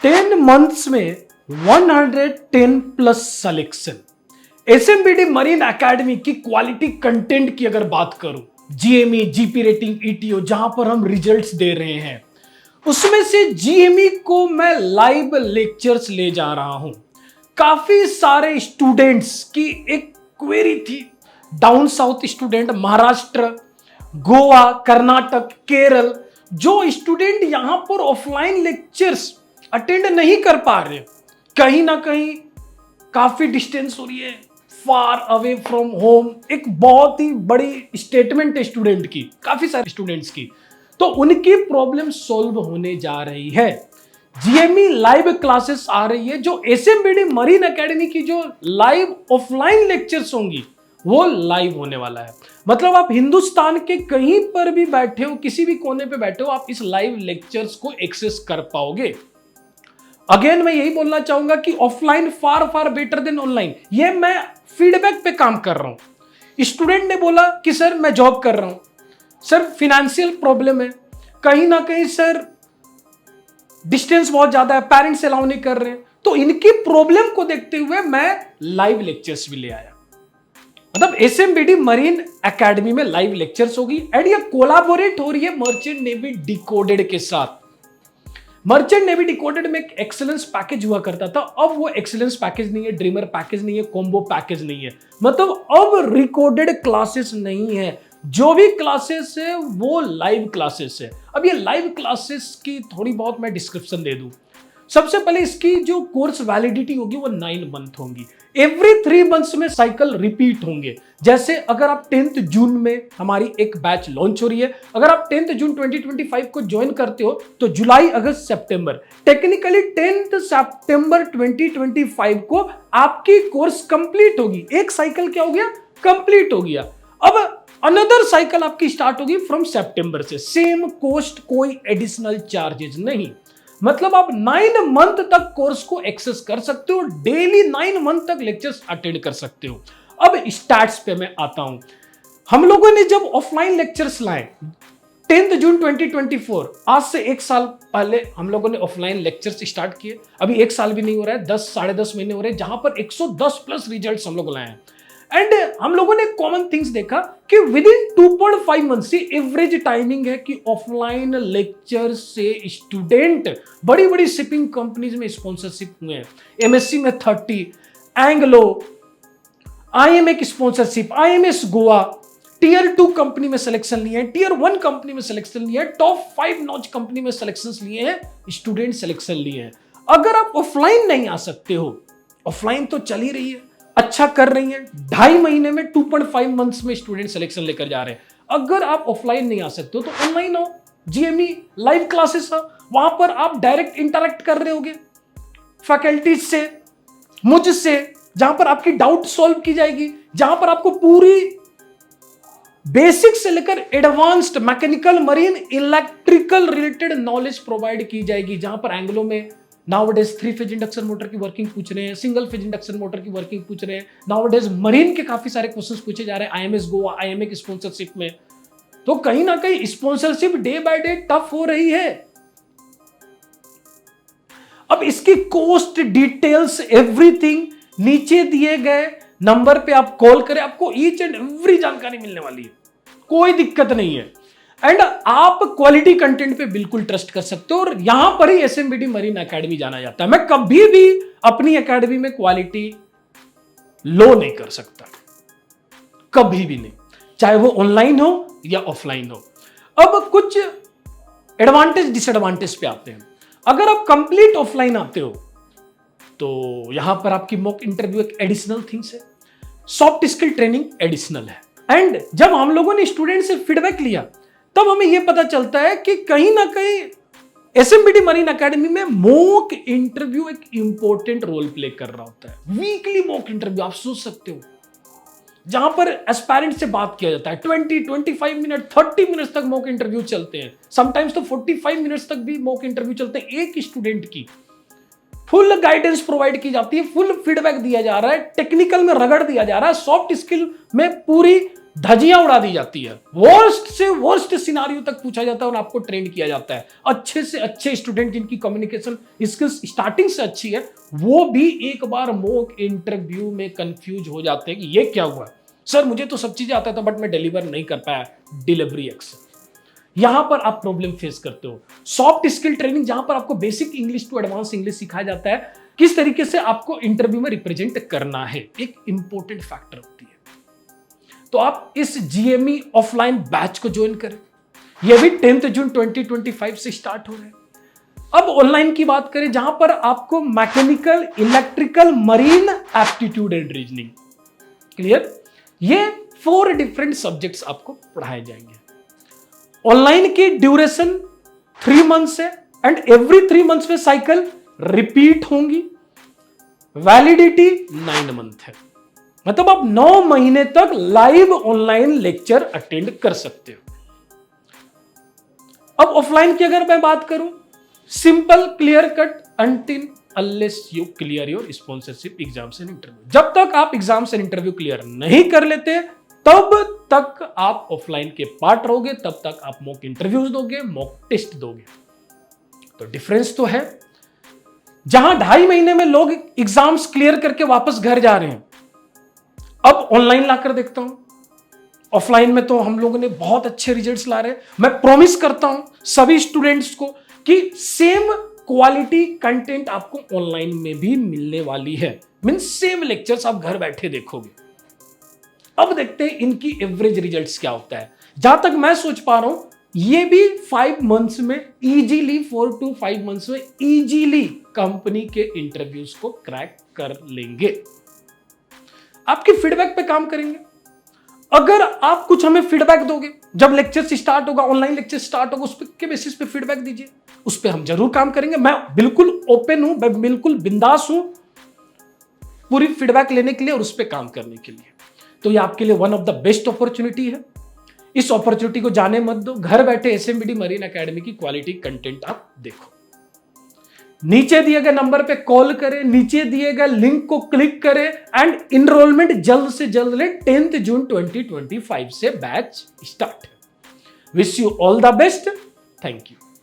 10 months में 110 plus selection. एसएमबीडी marine academy की quality content की अगर बात करूं, जीएमई, जीपी रेटिंग, ईटीओ, जहां पर हम रिजल्ट्स दे रहे हैं, उसमें से जीएमई को मैं लाइव लेक्चर्स ले जा रहा हूं। काफी सारे स्टूडेंट्स की एक क्वेरी थी, down south student, Maharashtra, Goa, Karnataka, Kerala, जो स्टूडेंट यहां पर ऑफलाइन लेक्चर्स अटेंड नहीं कर पा रहे, कहीं ना कहीं काफी डिस्टेंस हो रही है, फार अवे फ्रॉम होम, एक बहुत ही बड़ी स्टेटमेंट है स्टूडेंट की, काफी सारे स्टूडेंट्स की, तो उनकी प्रॉब्लम सॉल्व होने जा रही है। जीएमई लाइव क्लासेस आ रही है, जो एसएमबीडी मरीन एकेडमी की जो लाइव ऑफलाइन लेक्चर्स होंगी वो लाइव होने वाला है। मतलब आप हिंदुस्तान के कहीं पर भी बैठे हो, किसी भी कोने पे बैठे हो, आप इस लाइव लेक्चर्स को एक्सेस कर पाओगे। अगेन मैं यही बोलना चाहूंगा कि ऑफलाइन फार फार बेटर देन ऑनलाइन। ये मैं फीडबैक पे काम कर रहा हूं। स्टूडेंट ने बोला कि सर मैं जॉब कर रहा हूं, सर फिनेंशियल प्रॉब्लम है, कहीं ना कहीं सर डिस्टेंस बहुत ज्यादा है, पेरेंट्स अलाउ नहीं कर रहे हैं, तो इनकी प्रॉब्लम को देखते हुए मैं लाइव लेक्चर्स भी ले आया। मतलब एसएमबीडी मरीन एकेडमी में लाइव लेक्चर्स होगी एंड ये कोलैबोरेट हो रही है मर्चेंट नेवी डिकोडेड के साथ। मर्चेंट नेवी डिकोडेड में एक एक्सीलेंस पैकेज हुआ करता था, अब वो एक्सीलेंस पैकेज नहीं है, ड्रीमर पैकेज नहीं है, कॉम्बो पैकेज नहीं है। मतलब अब रिकॉर्डेड क्लासेस नहीं है, जो भी क्लासेस है वो लाइव क्लासेस है। अब ये लाइव क्लासेस की थोड़ी बहुत मैं डिस्क्रिप्शन दे दूं। सबसे पहले इसकी जो कोर्स वैलिडिटी होगी वो 9 मंथ होंगी। एवरी 3 मंथ्स में साइकिल रिपीट होंगे। जैसे अगर आप 10th जून में हमारी एक बैच लॉन्च हो रही है, अगर आप 10th जून 2025 को ज्वाइन करते हो तो जुलाई, अगस्त, सितंबर, टेक्निकली 10th सितंबर 2025 को आपकी कोर्स कंप्लीट होगी। एक साइकिल क्या हो गया? कंप्लीट हो गया। अब अनदर साइकिल आपकी स्टार्ट होगी फ्रॉम सितंबर से। सेम कॉस्ट, कोई एडिशनल चार्जेस नहीं। मतलब आप 9 मंथ तक कोर्स को एक्सेस कर सकते हो, डेली 9 मंथ तक लेक्चर्स अटेंड कर सकते हो। अब स्टार्ट्स पे मैं आता हूं। हम लोगों ने जब ऑफलाइन लेक्चर्स लाए 10th जून 2024, आज से 1 साल पहले हम लोगों ने ऑफलाइन लेक्चर्स स्टार्ट किए। अभी 1 साल भी नहीं हो रहा है, 10 साढ़े 10 महीने हो रहे हैं, जहां पर 110 प्लस रिजल्ट्स हम लोग लाए हैं। एंड हम लोगों ने कॉमन थिंग्स देखा कि विद इन 2.5 मंथ से एवरेज टाइमिंग है कि ऑफलाइन लेक्चर से स्टूडेंट बड़ी बड़ी शिपिंग कंपनीज में स्पॉन्सरशिप हुए हैं। एमएससी में 30, एंग्लो, आईएमए की sponsorship, IMS Goa, tier 2 company में सिलेक्शन लिए हैं, टीयर 1 कंपनी में सिलेक्शन लिए हैं, टॉप 5 नॉच कंपनी में सिलेक्शन लिए हैं, स्टूडेंट सिलेक्शन लिए हैं। अगर आप ऑफलाइन नहीं आ सकते हो, ऑफलाइन तो चल ही रही है, अच्छा कर रही है, 2.5 महीने में 2.5 मंथ्स में स्टूडेंट सिलेक्शन लेकर जा रहे हैं। अगर आप ऑफलाइन नहीं आ सकते हो तो ऑनलाइन हो, जीएमई लाइव क्लासेस हो, वहां पर आप डायरेक्ट इंटरेक्ट कर रहे होगे फैकल्टीज से, मुझसे, जहां पर आपकी डाउट सॉल्व की जाएगी, जहां पर आपको पूरी बेसिक से लेकर advanced mechanical, marine, electrical related knowledge provide की जाएगी। जहां पर एंग्लो में नाउअडेज 3 फेज इंडक्शन मोटर की वर्किंग पूछ रहे हैं, सिंगल फेज इंडक्शन मोटर की वर्किंग पूछ रहे हैं, नाउअडेज मरीन के काफी सारे क्वेश्चंस पूछे जा रहे हैं आईएमएस गोवा, आईएमए की स्पॉन्सरशिप में। तो कहीं ना कहीं sponsorship day by day tough हो रही है। अब इसकी कॉस्ट डिटेल्स एवरीथिंग नीचे दिए गए नंबर पे आप कॉल करें, आपको ईच एंड एवरी जानकारी मिलने वाली है, कोई दिक्कत नहीं है। एंड आप क्वालिटी कंटेंट पे बिल्कुल ट्रस्ट कर सकते हो, और यहां पर ही एसएमबीडी मरीन एकेडमी जाना जाता है। मैं कभी भी अपनी एकेडमी में क्वालिटी लो नहीं कर सकता, कभी भी नहीं, चाहे वो ऑनलाइन हो या ऑफलाइन हो। अब कुछ एडवांटेज डिसएडवांटेज पे आते हैं। अगर आप कंप्लीट ऑफलाइन आते हो तो यहां पर आपकी मॉक इंटरव्यू एक एडिशनल थिंग्स है, सॉफ्ट स्किल ट्रेनिंग एडिशनल है। एंड जब हम लोगों ने स्टूडेंट से फीडबैक लिया तब हमें यह पता चलता है कि कहीं ना कहीं एसएमबीडी मरीन एकेडमी में मॉक इंटरव्यू एक इंपॉर्टेंट रोल प्ले कर रहा होता है। वीकली मॉक इंटरव्यू आप सोच सकते हो, जहां पर एस्पायरेंट से बात किया जाता है, 20-25 मिनट 30 मिनट्स तक मॉक इंटरव्यू चलते हैं, समटाइम्स तो 45 मिनट्स तक भी मॉक इंटरव्यू चलते हैं। एक स्टूडेंट की फुल गाइडेंस प्रोवाइड की जाती है, फुल फीडबैक दिया जा रहा है, टेक्निकल में रगड़ दिया जा रहा है, सॉफ्ट स्किल में पूरी धजियां उड़ा दी जाती है, वर्स्ट से वर्स्ट सिनारियो तक पूछा जाता है और आपको ट्रेन किया जाता है। अच्छे से अच्छे स्टूडेंट जिनकी कम्युनिकेशन स्किल्स स्टार्टिंग से अच्छी है, वो भी एक बार मॉक इंटरव्यू में कंफ्यूज हो जाते हैं कि ये क्या हुआ सर, मुझे तो सब चीजें आता था बट मैं डिलीवर नहीं कर पाया, डिलीवरी एक्सेल। यहां पर आप प्रॉब्लम फेस करते हो। सॉफ्ट स्किल ट्रेनिंग, जहां पर आपको basic English to advance English सिखाया जाता है, किस तरीके से आपको इंटरव्यू में रिप्रेजेंट करना है, एक इंपॉर्टेंट फैक्टर होती है। तो आप इस जीएमई ऑफलाइन बैच को ज्वाइन करें। यह भी 10 जून 2025 से स्टार्ट हो रहा है। अब ऑनलाइन की बात करें, जहां पर आपको mechanical, electrical, marine aptitude and reasoning, clear, ये 4 डिफरेंट सब्जेक्ट्स आपको पढ़ाए जाएंगे। ऑनलाइन की ड्यूरेशन 3 मंथ्स है एंड एवरी 3 मंथ्स में साइकिल रिपीट होंगी। वैलिडिटी 9 मंथ है, मतलब आप 9 महीने तक लाइव ऑनलाइन लेक्चर अटेंड कर सकते हो। अब ऑफलाइन की अगर मैं बात करूं, simple, clear cut, until unless you clear your sponsorship exams and interview. जब तक आप एग्जाम्स एंड इंटरव्यू क्लियर नहीं कर लेते, तब तक आप ऑफलाइन के पार्ट रहोगे, तब तक आप मॉक इंटरव्यूज दोगे, मॉक टेस्ट दोगे। तो डिफरेंस तो है। जहां 2.5 महीने में लोग एग्जाम्स क्लियर करके वापस घर जा रहे हैं, अब ऑनलाइन लाकर देखता हूं, ऑफलाइन में तो हम लोगों ने बहुत अच्छे रिजल्ट्स ला रहे हैं। मैं प्रॉमिस करता हूं सभी स्टूडेंट्स को कि सेम क्वालिटी कंटेंट आपको ऑनलाइन में भी मिलने वाली है। मींस सेम लेक्चर्स आप घर बैठे देखोगे। अब देखते हैं इनकी एवरेज रिजल्ट्स क्या होता है। जहां तक मैं सोच पा रहा हूं, ये भी 5 मंथ्स में इजीली, 4 to 5 मंथ्स में इजीली कंपनी के इंटरव्यूज को क्रैक कर लेंगे। आपके फीडबैक पे काम करेंगे। अगर आप कुछ हमें फीडबैक दोगे, जब लेक्चर स्टार्ट होगा, ऑनलाइन लेक्चर स्टार्ट होगा, उस के बेसिस पे फीडबैक दीजिए, उस पे हम जरूर काम करेंगे। मैं बिल्कुल ओपन हूं, मैं बिल्कुल बिंदास हूं पूरी फीडबैक लेने के लिए और उस पे काम करने के लिए। तो ये आपके लिए one of the best opportunity है। इस अपॉर्चुनिटी को जाने मत दो। घर बैठे एसएमबीडी मरीन एकेडमी की क्वालिटी कंटेंट आप देखो। नीचे दिए गए नंबर पे कॉल करें, नीचे दिए गए लिंक को क्लिक करें एंड इनरोलमेंट जल्द से जल्द ले। 10 जून 2025 से batch start. Wish you all the best. Thank you.